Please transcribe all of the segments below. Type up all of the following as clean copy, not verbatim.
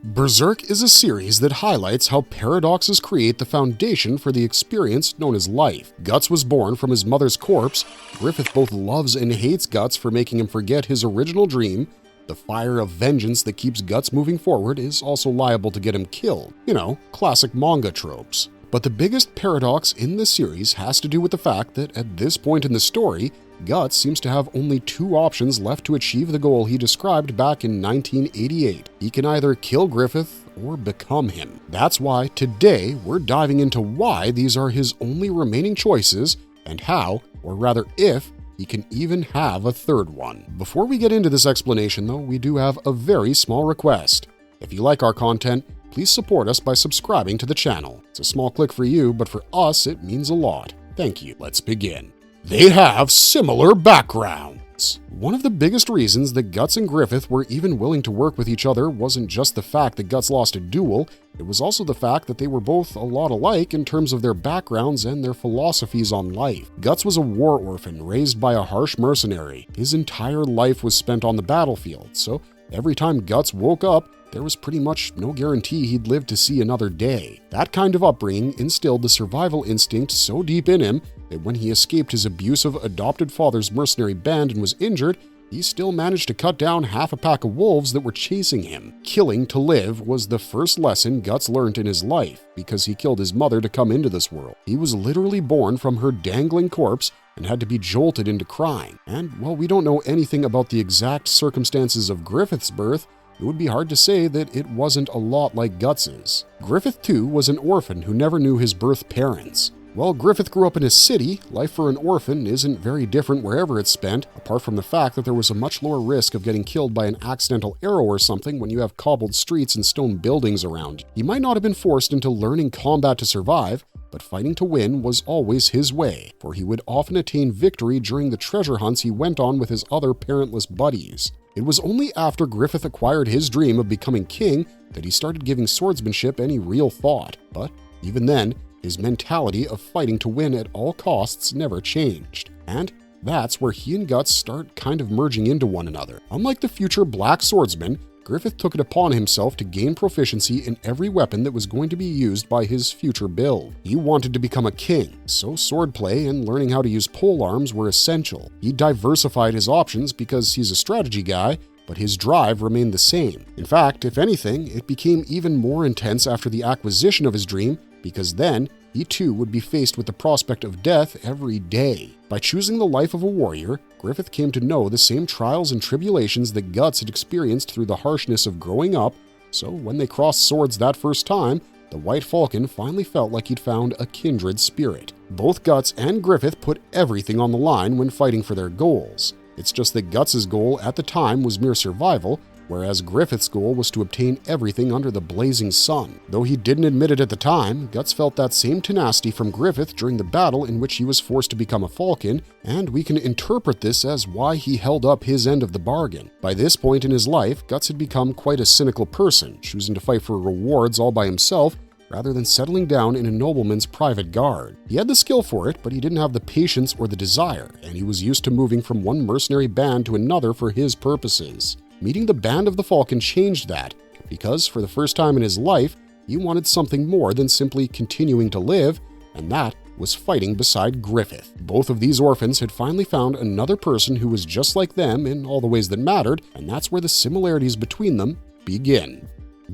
Berserk is a series that highlights how paradoxes create the foundation for the experience known as life. Guts was born from his mother's corpse. Griffith both loves and hates Guts for making him forget his original dream. The fire of vengeance that keeps Guts moving forward is also liable to get him killed. You know, classic manga tropes. But the biggest paradox in the series has to do with the fact that at this point in the story, Guts seems to have only two options left to achieve the goal he described back in 1988. He can either kill Griffith or become him. That's why today we're diving into why these are his only remaining choices and how, or rather if, he can even have a third one. Before we get into this explanation though, we do have a very small request. If you like our content, please support us by subscribing to the channel. It's a small click for you, but for us it means a lot. Thank you. Let's begin. They have similar backgrounds. One of the biggest reasons that Guts and Griffith were even willing to work with each other wasn't just the fact that Guts lost a duel, it was also the fact that they were both a lot alike in terms of their backgrounds and their philosophies on life. Guts was a war orphan raised by a harsh mercenary. His entire life was spent on the battlefield, so every time Guts woke up, there was pretty much no guarantee he'd live to see another day. That kind of upbringing instilled the survival instinct so deep in him that when he escaped his abusive adopted father's mercenary band and was injured, he still managed to cut down half a pack of wolves that were chasing him. Killing to live was the first lesson Guts learned in his life because he killed his mother to come into this world. He was literally born from her dangling corpse and had to be jolted into crying. And while we don't know anything about the exact circumstances of Griffith's birth, it would be hard to say that it wasn't a lot like Guts's. Griffith, too, was an orphan who never knew his birth parents. While Griffith grew up in a city, life for an orphan isn't very different wherever it's spent, apart from the fact that there was a much lower risk of getting killed by an accidental arrow or something when you have cobbled streets and stone buildings around you. He might not have been forced into learning combat to survive, but fighting to win was always his way, for he would often attain victory during the treasure hunts he went on with his other parentless buddies. It was only after Griffith acquired his dream of becoming king that he started giving swordsmanship any real thought. But even then, his mentality of fighting to win at all costs never changed. And that's where he and Guts start kind of merging into one another. Unlike the future Black Swordsman, Griffith took it upon himself to gain proficiency in every weapon that was going to be used by his future build. He wanted to become a king, so swordplay and learning how to use polearms were essential. He diversified his options because he's a strategy guy, but his drive remained the same. In fact, if anything, it became even more intense after the acquisition of his dream, because then he too would be faced with the prospect of death every day. By choosing the life of a warrior, Griffith came to know the same trials and tribulations that Guts had experienced through the harshness of growing up, so when they crossed swords that first time, the White Falcon finally felt like he'd found a kindred spirit. Both Guts and Griffith put everything on the line when fighting for their goals. It's just that Guts' goal at the time was mere survival, whereas Griffith's goal was to obtain everything under the blazing sun. Though he didn't admit it at the time, Guts felt that same tenacity from Griffith during the battle in which he was forced to become a falcon, and we can interpret this as why he held up his end of the bargain. By this point in his life, Guts had become quite a cynical person, choosing to fight for rewards all by himself rather than settling down in a nobleman's private guard. He had the skill for it, but he didn't have the patience or the desire, and he was used to moving from one mercenary band to another for his purposes. Meeting the Band of the Falcon changed that, because for the first time in his life, he wanted something more than simply continuing to live, and that was fighting beside Griffith. Both of these orphans had finally found another person who was just like them in all the ways that mattered, and that's where the similarities between them begin.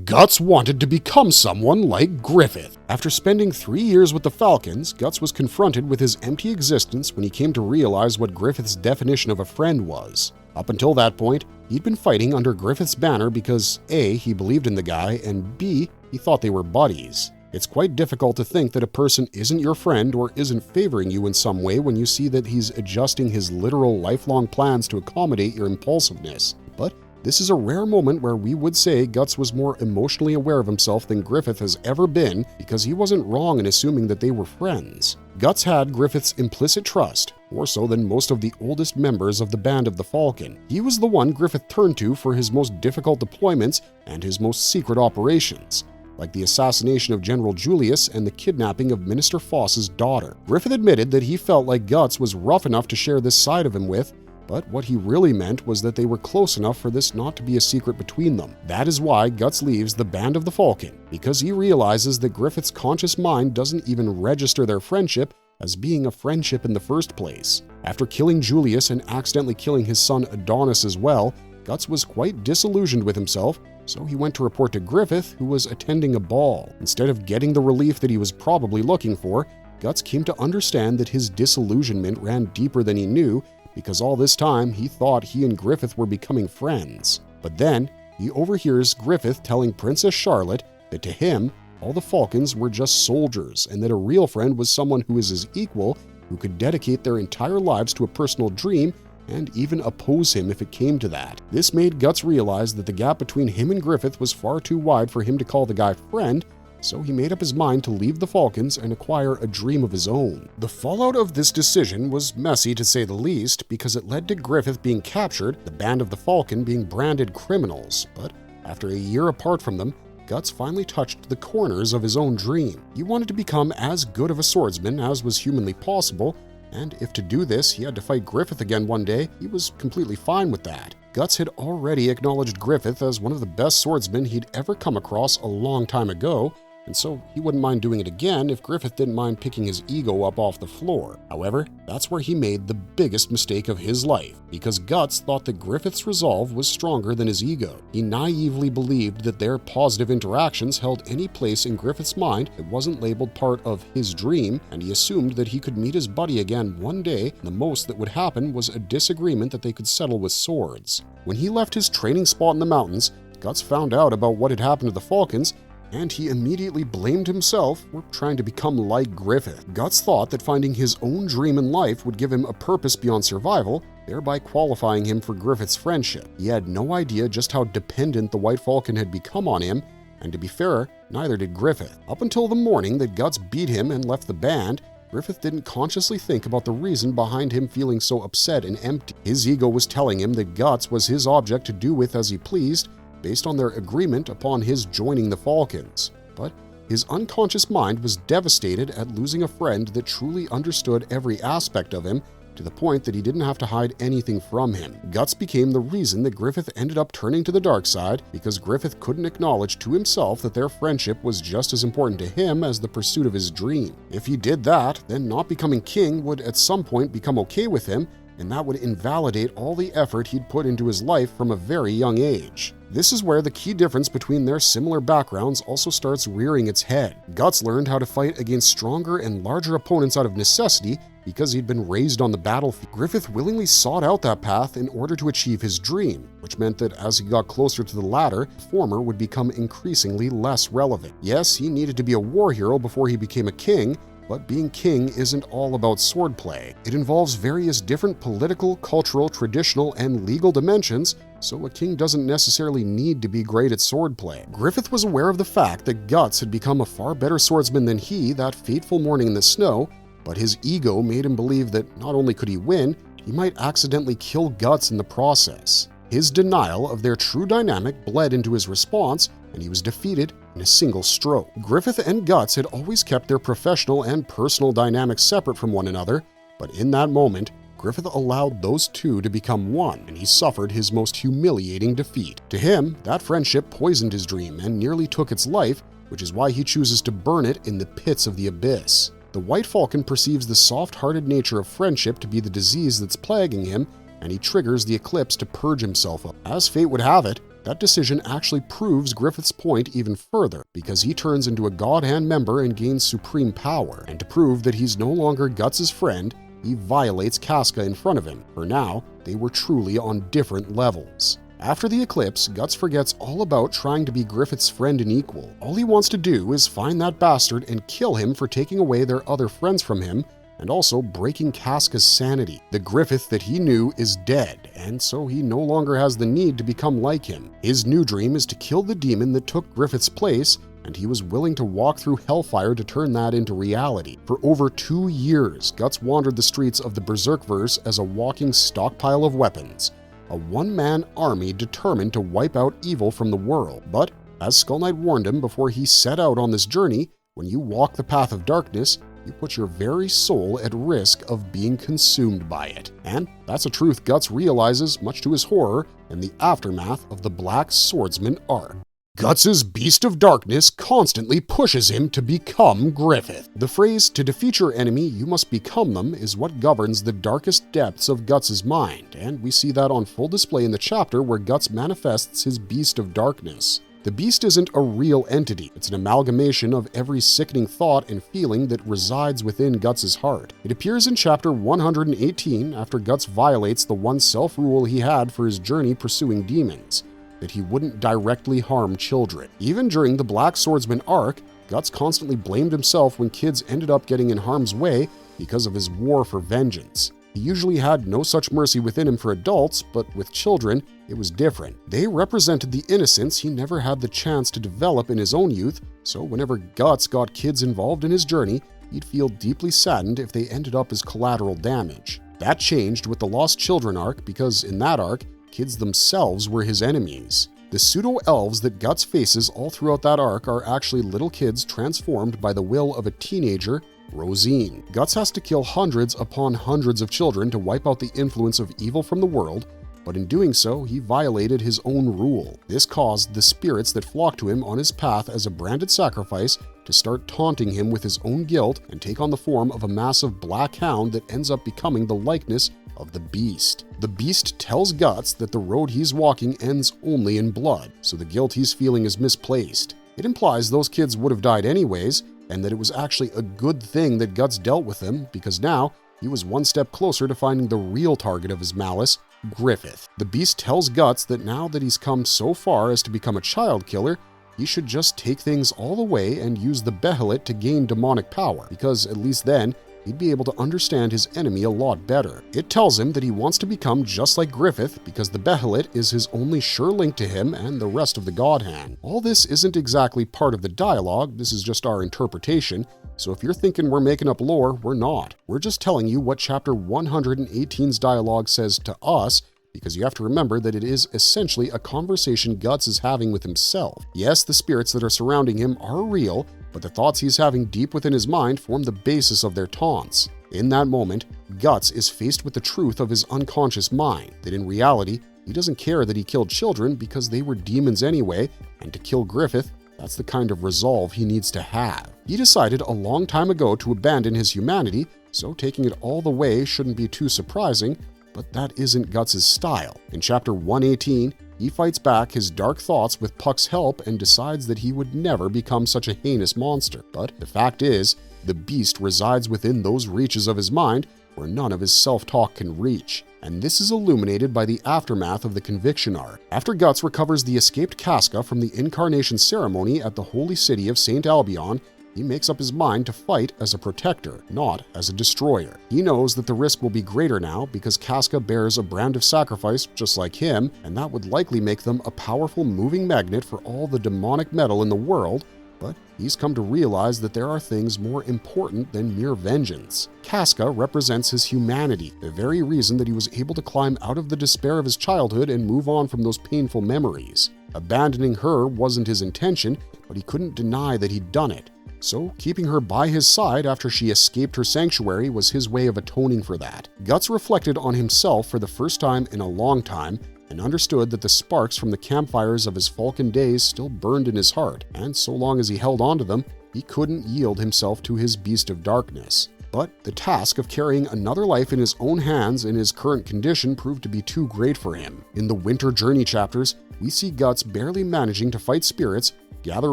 Guts wanted to become someone like Griffith. After spending 3 years with the Falcons, Guts was confronted with his empty existence when he came to realize what Griffith's definition of a friend was. Up until that point, he'd been fighting under Griffith's banner because A, he believed in the guy, and B, he thought they were buddies. It's quite difficult to think that a person isn't your friend or isn't favoring you in some way when you see that he's adjusting his literal lifelong plans to accommodate your impulsiveness. But this is a rare moment where we would say Guts was more emotionally aware of himself than Griffith has ever been because he wasn't wrong in assuming that they were friends. Guts had Griffith's implicit trust, more so than most of the oldest members of the Band of the Falcon. He was the one Griffith turned to for his most difficult deployments and his most secret operations, like the assassination of General Julius and the kidnapping of Minister Foss's daughter. Griffith admitted that he felt like Guts was rough enough to share this side of him with, but what he really meant was that they were close enough for this not to be a secret between them. That is why Guts leaves the Band of the Falcon, because he realizes that Griffith's conscious mind doesn't even register their friendship as being a friendship in the first place. After killing Julius and accidentally killing his son Adonis as well, Guts was quite disillusioned with himself, so he went to report to Griffith, who was attending a ball. Instead of getting the relief that he was probably looking for, Guts came to understand that his disillusionment ran deeper than he knew, because all this time he thought he and Griffith were becoming friends. But then he overhears Griffith telling Princess Charlotte that to him, all the Falcons were just soldiers, and that a real friend was someone who was his equal, who could dedicate their entire lives to a personal dream and even oppose him if it came to that. This made Guts realize that the gap between him and Griffith was far too wide for him to call the guy friend, so he made up his mind to leave the Falcons and acquire a dream of his own. The fallout of this decision was messy to say the least, because it led to Griffith being captured, the Band of the Falcon being branded criminals. But after a year apart from them, Guts finally touched the corners of his own dream. He wanted to become as good of a swordsman as was humanly possible, and if to do this he had to fight Griffith again one day, he was completely fine with that. Guts had already acknowledged Griffith as one of the best swordsmen he'd ever come across a long time ago, and so he wouldn't mind doing it again if Griffith didn't mind picking his ego up off the floor. However, that's where he made the biggest mistake of his life, because Guts thought that Griffith's resolve was stronger than his ego. He naively believed that their positive interactions held any place in Griffith's mind that wasn't labeled part of his dream, and he assumed that he could meet his buddy again one day, and the most that would happen was a disagreement that they could settle with swords. When he left his training spot in the mountains, Guts found out about what had happened to the Falcons, and he immediately blamed himself for trying to become like Griffith. Guts thought that finding his own dream in life would give him a purpose beyond survival, thereby qualifying him for Griffith's friendship. He had no idea just how dependent the White Falcon had become on him, and to be fair, neither did Griffith. Up until the morning that Guts beat him and left the band, Griffith didn't consciously think about the reason behind him feeling so upset and empty. His ego was telling him that Guts was his object to do with as he pleased, based on their agreement upon his joining the Falcons. But his unconscious mind was devastated at losing a friend that truly understood every aspect of him, to the point that he didn't have to hide anything from him. Guts became the reason that Griffith ended up turning to the dark side, because Griffith couldn't acknowledge to himself that their friendship was just as important to him as the pursuit of his dream. If he did that, then not becoming king would at some point become okay with him, and that would invalidate all the effort he'd put into his life from a very young age. This is where the key difference between their similar backgrounds also starts rearing its head. Guts learned how to fight against stronger and larger opponents out of necessity because he'd been raised on the battlefield. Griffith willingly sought out that path in order to achieve his dream, which meant that as he got closer to the latter, the former would become increasingly less relevant. Yes, he needed to be a war hero before he became a king, but being king isn't all about swordplay. It involves various different political, cultural, traditional, and legal dimensions, so a king doesn't necessarily need to be great at swordplay. Griffith was aware of the fact that Guts had become a far better swordsman than he that fateful morning in the snow, but his ego made him believe that not only could he win, he might accidentally kill Guts in the process. His denial of their true dynamic bled into his response, and he was defeated in a single stroke. Griffith and Guts had always kept their professional and personal dynamics separate from one another, but in that moment, Griffith allowed those two to become one, and he suffered his most humiliating defeat. To him, that friendship poisoned his dream and nearly took its life, which is why he chooses to burn it in the pits of the abyss. The White Falcon perceives the soft-hearted nature of friendship to be the disease that's plaguing him, and he triggers the eclipse to purge himself of. As fate would have it, that decision actually proves Griffith's point even further, because he turns into a God Hand member and gains supreme power. And to prove that he's no longer Guts' friend, he violates Casca in front of him, for now, they were truly on different levels. After the eclipse, Guts forgets all about trying to be Griffith's friend and equal. All he wants to do is find that bastard and kill him for taking away their other friends from him, and also breaking Casca's sanity. The Griffith that he knew is dead, and so he no longer has the need to become like him. His new dream is to kill the demon that took Griffith's place, and he was willing to walk through hellfire to turn that into reality. For over 2 years, Guts wandered the streets of the Berserkverse as a walking stockpile of weapons, a one-man army determined to wipe out evil from the world. But, as Skull Knight warned him before he set out on this journey, when you walk the path of darkness, you put your very soul at risk of being consumed by it. And that's a truth Guts realizes, much to his horror, in the aftermath of the Black Swordsman arc. Guts' Beast of Darkness constantly pushes him to become Griffith. The phrase, "to defeat your enemy, you must become them," is what governs the darkest depths of Guts' mind, and we see that on full display in the chapter where Guts manifests his Beast of Darkness. The beast isn't a real entity. It's an amalgamation of every sickening thought and feeling that resides within Guts' heart. It appears in chapter 118 after Guts violates the one self-rule he had for his journey pursuing demons, that he wouldn't directly harm children. Even during the Black Swordsman arc, Guts constantly blamed himself when kids ended up getting in harm's way because of his war for vengeance. He usually had no such mercy within him for adults, but with children, it was different. They represented the innocence he never had the chance to develop in his own youth, so whenever Guts got kids involved in his journey, he'd feel deeply saddened if they ended up as collateral damage. That changed with the Lost Children arc because in that arc, kids themselves were his enemies. The pseudo-elves that Guts faces all throughout that arc are actually little kids transformed by the will of a teenager, Rosine. Guts has to kill hundreds upon hundreds of children to wipe out the influence of evil from the world, but in doing so, he violated his own rule. This caused the spirits that flocked to him on his path as a branded sacrifice to start taunting him with his own guilt and take on the form of a massive black hound that ends up becoming the likeness of the beast. The beast tells Guts that the road he's walking ends only in blood, so the guilt he's feeling is misplaced. It implies those kids would have died anyways, and that it was actually a good thing that Guts dealt with them because now he was one step closer to finding the real target of his malice, Griffith. The beast tells Guts that now that he's come so far as to become a child killer, he should just take things all the way and use the Behelit to gain demonic power, because at least then, he'd be able to understand his enemy a lot better. It tells him that he wants to become just like Griffith because the Behelit is his only sure link to him and the rest of the God Hand. All this isn't exactly part of the dialogue, this is just our interpretation, so if you're thinking we're making up lore, we're not. We're just telling you what chapter 118's dialogue says to us, because you have to remember that it is essentially a conversation Guts is having with himself. Yes, the spirits that are surrounding him are real, but the thoughts he's having deep within his mind form the basis of their taunts. In that moment, Guts is faced with the truth of his unconscious mind, that in reality, he doesn't care that he killed children because they were demons anyway, and to kill Griffith, that's the kind of resolve he needs to have. He decided a long time ago to abandon his humanity, so taking it all the way shouldn't be too surprising, but that isn't Guts' style. In chapter 118, he fights back his dark thoughts with Puck's help and decides that he would never become such a heinous monster. But the fact is, the beast resides within those reaches of his mind where none of his self-talk can reach. And this is illuminated by the aftermath of the conviction arc. After Guts recovers the escaped Casca from the incarnation ceremony at the holy city of St. Albion, he makes up his mind to fight as a protector, not as a destroyer. He knows that the risk will be greater now because Casca bears a brand of sacrifice just like him, and that would likely make them a powerful moving magnet for all the demonic metal in the world, but he's come to realize that there are things more important than mere vengeance. Casca represents his humanity, the very reason that he was able to climb out of the despair of his childhood and move on from those painful memories. Abandoning her wasn't his intention, but he couldn't deny that he'd done it. So, keeping her by his side after she escaped her sanctuary was his way of atoning for that. Guts reflected on himself for the first time in a long time and understood that the sparks from the campfires of his Falcon days still burned in his heart, and so long as he held on to them, he couldn't yield himself to his Beast of Darkness. But the task of carrying another life in his own hands in his current condition proved to be too great for him. In the Winter Journey chapters, we see Guts barely managing to fight spirits, gather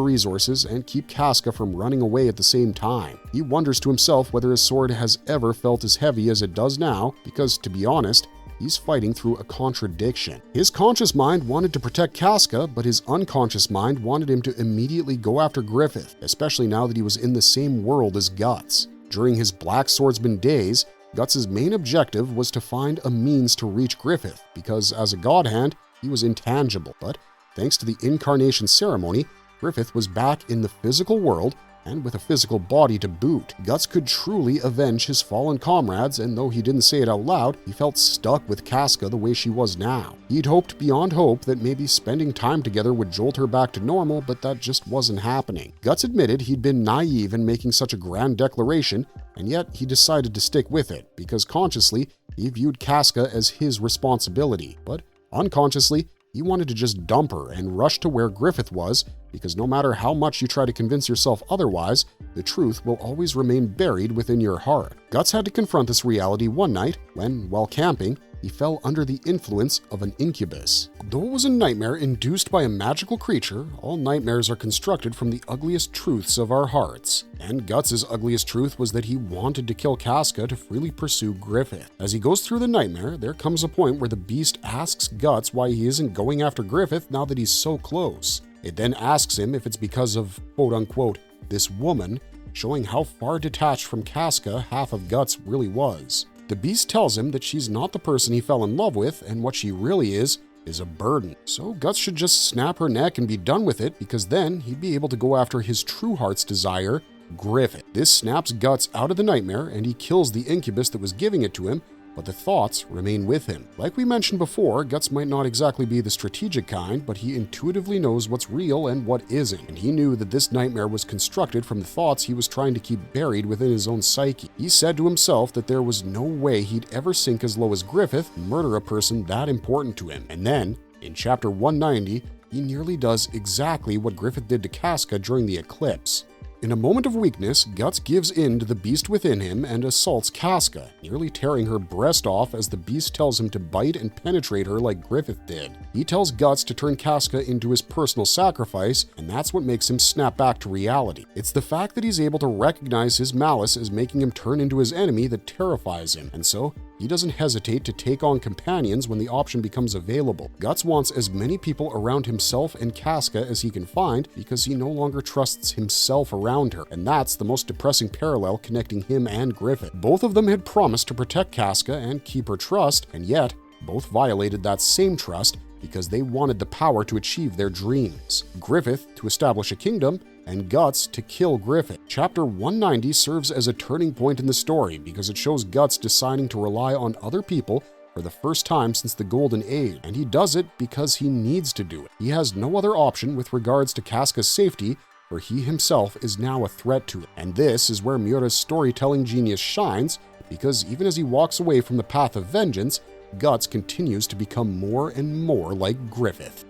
resources, and keep Casca from running away at the same time. He wonders to himself whether his sword has ever felt as heavy as it does now, because, to be honest, he's fighting through a contradiction. His conscious mind wanted to protect Casca, but his unconscious mind wanted him to immediately go after Griffith, especially now that he was in the same world as Guts. During his Black Swordsman days, Guts' main objective was to find a means to reach Griffith, because as a God Hand, he was intangible, but thanks to the incarnation ceremony, Griffith was back in the physical world, and with a physical body to boot. Guts could truly avenge his fallen comrades, and though he didn't say it out loud, he felt stuck with Casca the way she was now. He'd hoped beyond hope that maybe spending time together would jolt her back to normal, but that just wasn't happening. Guts admitted he'd been naive in making such a grand declaration, and yet he decided to stick with it because consciously he viewed Casca as his responsibility, but unconsciously he wanted to just dump her and rush to where Griffith was because no matter how much you try to convince yourself otherwise, the truth will always remain buried within your heart. Guts had to confront this reality one night when, while camping, he fell under the influence of an incubus. Though it was a nightmare induced by a magical creature, all nightmares are constructed from the ugliest truths of our hearts. And Guts' ugliest truth was that he wanted to kill Casca to freely pursue Griffith. As he goes through the nightmare, there comes a point where the beast asks Guts why he isn't going after Griffith now that he's so close. It then asks him if it's because of, quote-unquote, this woman, showing how far detached from Casca half of Guts really was. The beast tells him that she's not the person he fell in love with, and what she really is a burden. So Guts should just snap her neck and be done with it, because then he'd be able to go after his true heart's desire, Griffith. This snaps Guts out of the nightmare, and he kills the incubus that was giving it to him, but the thoughts remain with him. Like we mentioned before, Guts might not exactly be the strategic kind, but he intuitively knows what's real and what isn't, and he knew that this nightmare was constructed from the thoughts he was trying to keep buried within his own psyche. He said to himself that there was no way he'd ever sink as low as Griffith and murder a person that important to him. And then, in chapter 190, he nearly does exactly what Griffith did to Casca during the eclipse. In a moment of weakness, Guts gives in to the beast within him and assaults Casca, nearly tearing her breast off as the beast tells him to bite and penetrate her like Griffith did. He tells Guts to turn Casca into his personal sacrifice, and that's what makes him snap back to reality. It's the fact that he's able to recognize his malice as making him turn into his enemy that terrifies him, and so he doesn't hesitate to take on companions when the option becomes available. Guts wants as many people around himself and Casca as he can find because he no longer trusts himself around her, and that's the most depressing parallel connecting him and Griffith. Both of them had promised to protect Casca and keep her trust, and yet both violated that same trust because they wanted the power to achieve their dreams. Griffith to establish a kingdom, and Guts to kill Griffith. Chapter 190 serves as a turning point in the story because it shows Guts deciding to rely on other people for the first time since the Golden Age, and he does it because he needs to do it. He has no other option with regards to Casca's safety, for he himself is now a threat to it. And this is where Miura's storytelling genius shines, because even as he walks away from the path of vengeance, Guts continues to become more and more like Griffith.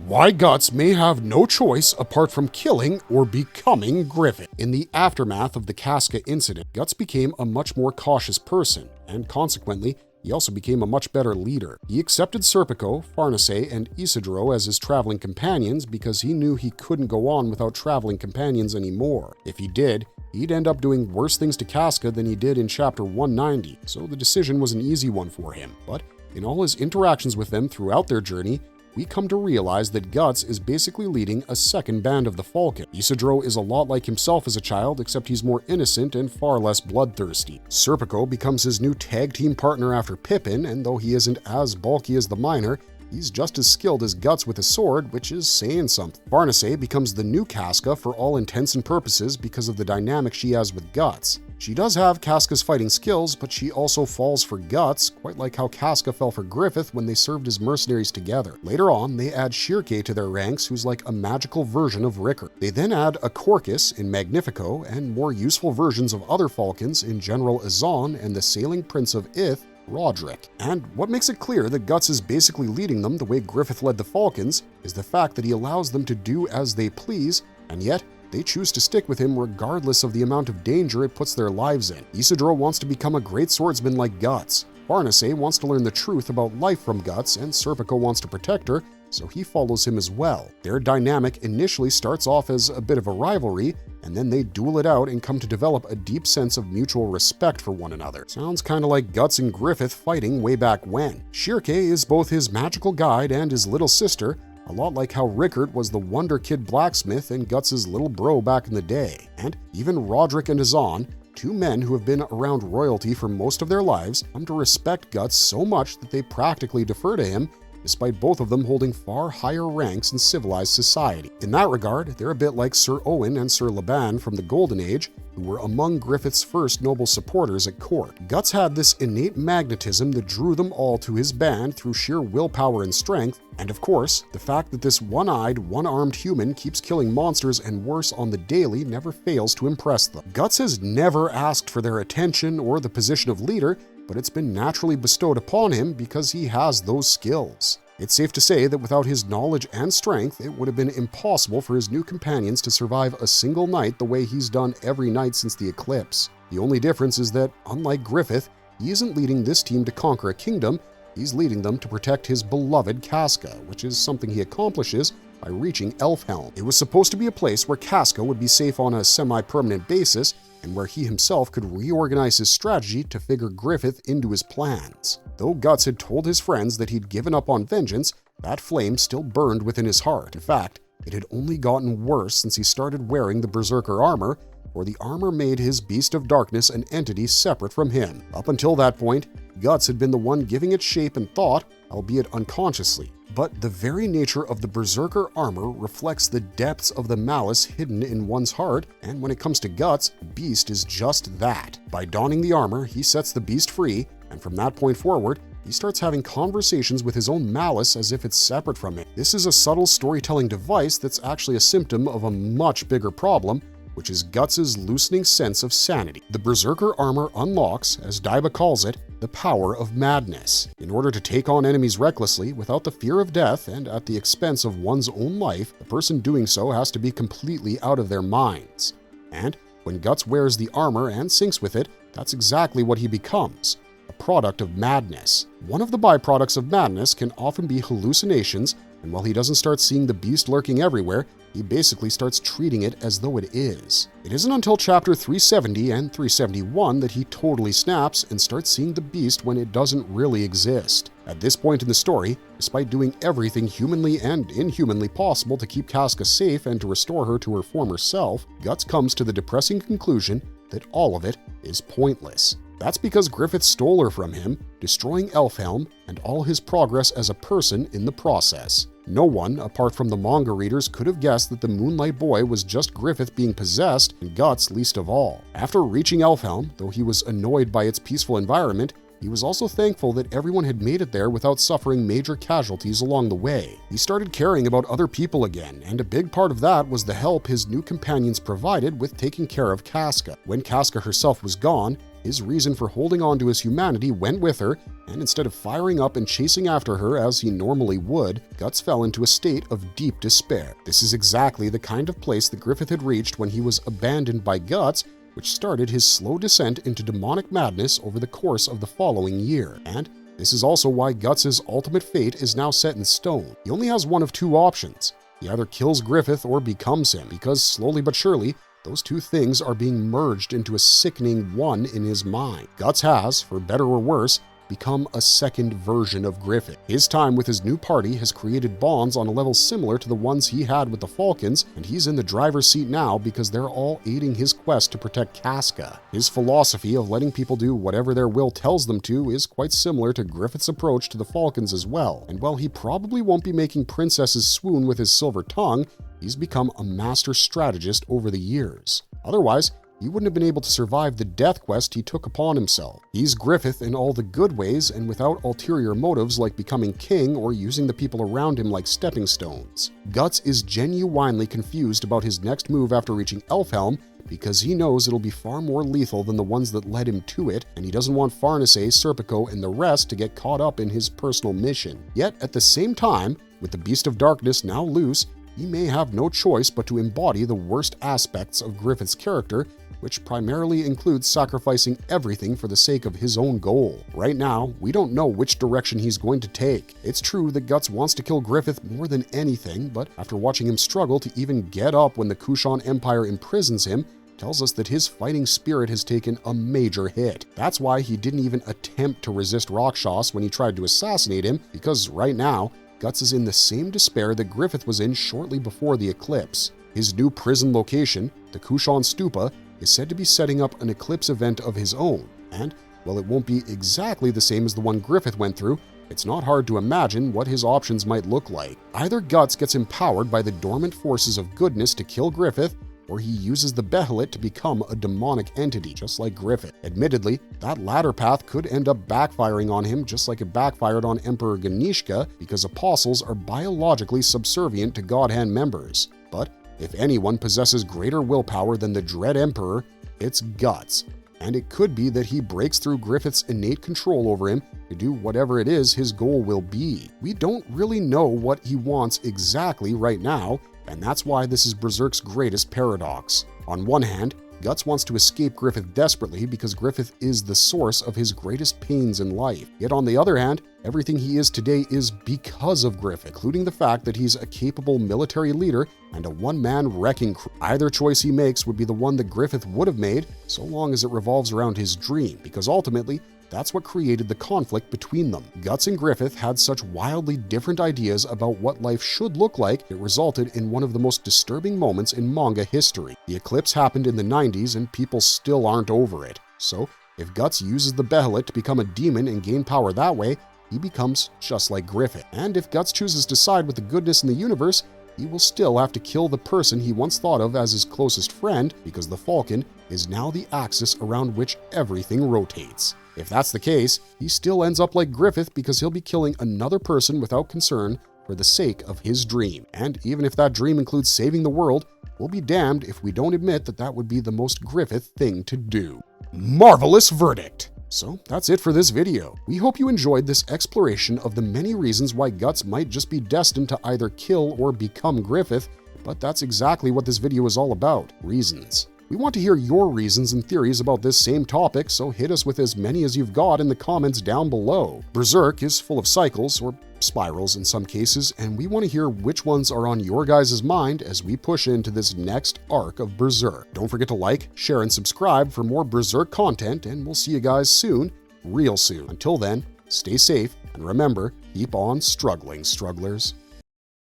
Why Guts may have no choice apart from killing or becoming Griffith. In the aftermath of the Casca incident, Guts became a much more cautious person, and consequently, he also became a much better leader. He accepted Serpico, Farnace, and Isidro as his traveling companions because he knew he couldn't go on without traveling companions anymore. If he did, he'd end up doing worse things to Casca than he did in chapter 190, so the decision was an easy one for him. But in all his interactions with them throughout their journey, we come to realize that Guts is basically leading a second band of the Falcon. Isidro is a lot like himself as a child, except he's more innocent and far less bloodthirsty. Serpico becomes his new tag team partner after Pippin, and though he isn't as bulky as the miner, he's just as skilled as Guts with a sword, which is saying something. Farnace becomes the new Casca for all intents and purposes because of the dynamic she has with Guts. She does have Casca's fighting skills, but she also falls for Guts, quite like how Casca fell for Griffith when they served as mercenaries together. Later on, they add Shirke to their ranks, who's like a magical version of Rickard. They then add a Corcus in Magnifico, and more useful versions of other Falcons in General Azan and the Sailing Prince of Ith, Roderick. And what makes it clear that Guts is basically leading them the way Griffith led the Falcons is the fact that he allows them to do as they please, and yet they choose to stick with him regardless of the amount of danger it puts their lives in. Isidro wants to become a great swordsman like Guts. Farnace wants to learn the truth about life from Guts, and Serpico wants to protect her, so he follows him as well. Their dynamic initially starts off as a bit of a rivalry, and then they duel it out and come to develop a deep sense of mutual respect for one another. Sounds kinda like Guts and Griffith fighting way back when. Shirke is both his magical guide and his little sister, a lot like how Rickard was the Wonder Kid blacksmith and Guts' little bro back in the day. And even Roderick and Azan, two men who have been around royalty for most of their lives, come to respect Guts so much that they practically defer to him, despite both of them holding far higher ranks in civilized society. In that regard, they're a bit like Sir Owen and Sir Laban from the Golden Age, who were among Griffith's first noble supporters at court. Guts had this innate magnetism that drew them all to his band through sheer willpower and strength, and of course, the fact that this one-eyed, one-armed human keeps killing monsters and worse on the daily never fails to impress them. Guts has never asked for their attention or the position of leader, but it's been naturally bestowed upon him because he has those skills. It's safe to say that without his knowledge and strength, it would have been impossible for his new companions to survive a single night the way he's done every night since the eclipse. The only difference is that, unlike Griffith, he isn't leading this team to conquer a kingdom, he's leading them to protect his beloved Casca, which is something he accomplishes by reaching Elfhelm. It was supposed to be a place where Casca would be safe on a semi-permanent basis, and where he himself could reorganize his strategy to figure Griffith into his plans. Though Guts had told his friends that he'd given up on vengeance, that flame still burned within his heart. In fact, it had only gotten worse since he started wearing the Berserker armor, for the armor made his Beast of Darkness an entity separate from him. Up until that point, Guts had been the one giving it shape and thought, albeit unconsciously. But the very nature of the Berserker armor reflects the depths of the malice hidden in one's heart, and when it comes to Guts, Beast is just that. By donning the armor, he sets the Beast free, and from that point forward, he starts having conversations with his own malice as if it's separate from him. This is a subtle storytelling device that's actually a symptom of a much bigger problem, which is Guts' loosening sense of sanity. The Berserker armor unlocks, as Daiba calls it, the power of madness. In order to take on enemies recklessly, without the fear of death, and at the expense of one's own life, the person doing so has to be completely out of their minds. And when Guts wears the armor and syncs with it, that's exactly what he becomes. A product of madness. One of the byproducts of madness can often be hallucinations, and while he doesn't start seeing the beast lurking everywhere, he basically starts treating it as though it is. It isn't until chapter 370 and 371 that he totally snaps and starts seeing the beast when it doesn't really exist. At this point in the story, despite doing everything humanly and inhumanly possible to keep Casca safe and to restore her to her former self, Guts comes to the depressing conclusion that all of it is pointless. That's because Griffith stole her from him, destroying Elfhelm and all his progress as a person in the process. No one, apart from the manga readers, could have guessed that the Moonlight Boy was just Griffith being possessed, and Guts least of all. After reaching Elfhelm, though he was annoyed by its peaceful environment, he was also thankful that everyone had made it there without suffering major casualties along the way. He started caring about other people again, and a big part of that was the help his new companions provided with taking care of Casca. When Casca herself was gone, his reason for holding on to his humanity went with her, and instead of firing up and chasing after her as he normally would, Guts fell into a state of deep despair. This is exactly the kind of place that Griffith had reached when he was abandoned by Guts, which started his slow descent into demonic madness over the course of the following year. And this is also why Guts' ultimate fate is now set in stone. He only has one of two options. He either kills Griffith or becomes him, because slowly but surely, those two things are being merged into a sickening one in his mind. Guts has, for better or worse, become a second version of Griffith. His time with his new party has created bonds on a level similar to the ones he had with the Falcons, and he's in the driver's seat now because they're all aiding his quest to protect Casca. His philosophy of letting people do whatever their will tells them to is quite similar to Griffith's approach to the Falcons as well, and while he probably won't be making princesses swoon with his silver tongue, he's become a master strategist over the years. Otherwise, he wouldn't have been able to survive the death quest he took upon himself. He's Griffith in all the good ways and without ulterior motives like becoming king or using the people around him like stepping stones. Guts is genuinely confused about his next move after reaching Elfhelm because he knows it'll be far more lethal than the ones that led him to it, and he doesn't want Farnace, Serpico, and the rest to get caught up in his personal mission. Yet, at the same time, with the Beast of Darkness now loose, he may have no choice but to embody the worst aspects of Griffith's character, which primarily includes sacrificing everything for the sake of his own goal. Right now, we don't know which direction he's going to take. It's true that Guts wants to kill Griffith more than anything, but after watching him struggle to even get up when the Kushan Empire imprisons him, tells us that his fighting spirit has taken a major hit. That's why he didn't even attempt to resist Rakshas when he tried to assassinate him, because right now, Guts is in the same despair that Griffith was in shortly before the eclipse. His new prison location, the Kushan Stupa, is said to be setting up an eclipse event of his own, and while it won't be exactly the same as the one Griffith went through, It's not hard to imagine what his options might look like. Either Guts gets empowered by the dormant forces of goodness to kill Griffith, or he uses the Behelit to become a demonic entity, just like Griffith. Admittedly, that latter path could end up backfiring on him just like it backfired on Emperor Ganishka, because apostles are biologically subservient to God Hand members. But if anyone possesses greater willpower than the Dread Emperor, it's Guts. And it could be that he breaks through Griffith's innate control over him to do whatever it is his goal will be. We don't really know what he wants exactly right now, and that's why this is Berserk's greatest paradox. On one hand, Guts wants to escape Griffith desperately because Griffith is the source of his greatest pains in life. Yet on the other hand, everything he is today is because of Griffith, including the fact that he's a capable military leader and a one-man wrecking crew. Either choice he makes would be the one that Griffith would have made, so long as it revolves around his dream, because ultimately, that's what created the conflict between them. Guts and Griffith had such wildly different ideas about what life should look like, it resulted in one of the most disturbing moments in manga history. The eclipse happened in the 90s and people still aren't over it. So, if Guts uses the Behelit to become a demon and gain power that way, he becomes just like Griffith. And if Guts chooses to side with the goodness in the universe, he will still have to kill the person he once thought of as his closest friend, because the Falcon is now the axis around which everything rotates. If that's the case, he still ends up like Griffith because he'll be killing another person without concern for the sake of his dream. And even if that dream includes saving the world, we'll be damned if we don't admit that that would be the most Griffith thing to do. Marvelous verdict! So that's it for this video. We hope you enjoyed this exploration of the many reasons why Guts might just be destined to either kill or become Griffith, but that's exactly what this video is all about, reasons. We want to hear your reasons and theories about this same topic, so hit us with as many as you've got in the comments down below. Berserk is full of cycles, or spirals in some cases, and we want to hear which ones are on your guys' mind as we push into this next arc of Berserk. Don't forget to like, share, and subscribe for more Berserk content, and we'll see you guys soon, real soon. Until then, stay safe, and remember, keep on struggling, strugglers.